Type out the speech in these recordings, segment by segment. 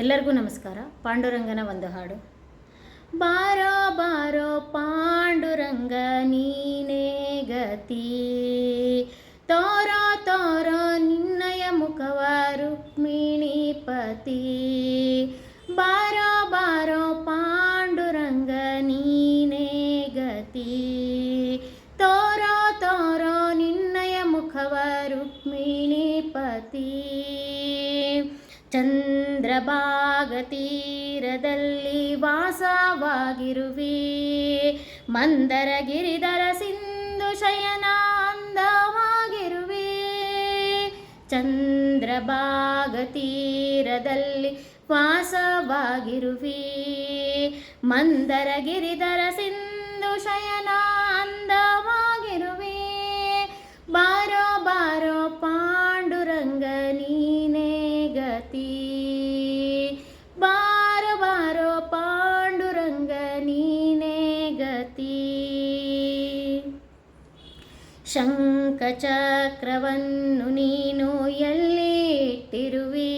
ಎಲ್ಲರಿಗೂ ನಮಸ್ಕಾರ. ಪಾಂಡುರಂಗನ ಒಂದು ಹಾಡು. ಬಾರೋ ಬಾರೋ ಪಾಂಡುರಂಗ ನೀನೇ ಗತಿ, ತೋರೋ ತೋರೋ ನಿನ್ನಯ ಮುಖವ ರುಕ್ಮಿಣೀಪತಿ. ಬಾರೋ ಬಾರೋ ಪಾಂಡುರಂಗ ನೀನೇ ಗತಿ, ತೋರೋ ತೋರೋ ನಿನ್ನಯ ಮುಖವ ರುಕ್ಮಿಣೀಪತಿ. ಚಂದ್ರಭಾಗ ತೀರದಲ್ಲಿ ವಾಸವಾಗಿರುವಿ, ಮಂದರ ಗಿರಿಧರ ಸಿಂಧು ಶಯನ ಅಂದವಾಗಿರುವೆ. ಚಂದ್ರಭಾಗ ತೀರದಲ್ಲಿ ವಾಸವಾಗಿರುವಿ, ಮಂದರ ಗಿರಿಧರ ಸಿಂಧು ಶಯನ ಅಂದವಾಗಿರುವೆ. ಬಾರೋ ಬಾರೋ ಪಾಂಡುರಂಗ ನೀನೇ ಗತಿ, ಬಾರೋ ಬಾರೋ ಪಾಂಡುರಂಗ ನೀನೇ ಗತಿ. ಶಂಖಚಕ್ರವನ್ನು ನೀನು ಎಲ್ಲಿ ಇಟ್ಟಿರುವಿ,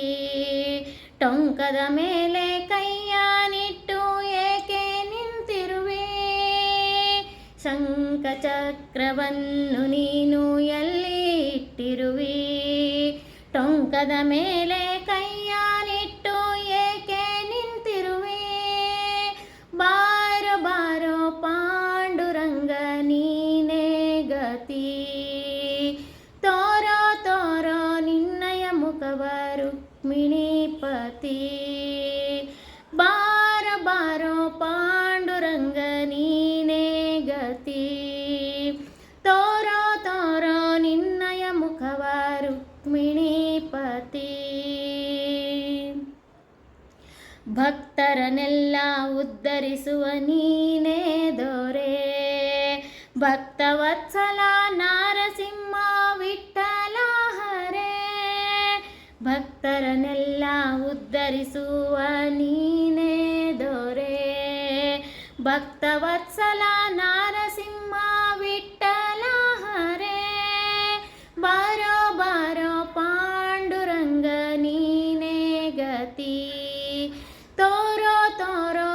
ಟೊಂಕದ ಮೇಲೆ ಕೈಯನಿಟ್ಟು ಏಕೆ ನಿಂತಿರುವೆ. ಶಂಖಚಕ್ರವನ್ನು ನೀನು ಎಲ್ಲಿ ಇಟ್ಟಿರುವಿ, ಟೊಂಕದ ಮೇಲೆ ಕೈಯನಿಟ್ಟು ಏಕೆ ನಿಂತಿರುವೆ. ಬಾರೋ ಬಾರೋ ಪಾಂಡುರಂಗ ನೀನೇ ಗತಿ, ತೋರೋ ತೋರೋ ನಿನ್ನಯ ಮುಖವ ರುಕ್ಮಿಣೀಪತಿ. ಬಾರೋ ಬಾರೋ ಪಾಂಡುರಂಗ ನೀನೇ ಗತಿ, ತೋರೋ ತೋರೋ ನಿನ್ನಯ ಮುಖವ ರುಕ್ಮಿಣೀಪತಿ. ಭಕ್ತರನ್ನೆಲ್ಲ ಉದ್ಧರಿಸುವ ನೀನೇ ದೊರೆ, ಭಕ್ತವತ್ಸಲ ನಾರಸಿಂಹ ವಿಠ್ಠಲ ಹರೇ. ಭಕ್ತರನ್ನೆಲ್ಲ ಉದ್ಧರಿಸುವ ನೀನೇ ದೊರೆ, ಭಕ್ತವತ್ಸಲ ನಾರಸಿಂಹ ವಿಠ್ಠಲ ಹರೇ. ಬಾರೋ ಬಾರೋ ಪಾಂಡುರಂಗ ನೀನೇ ಗತಿ, ತೋರೋ ತೋರೋ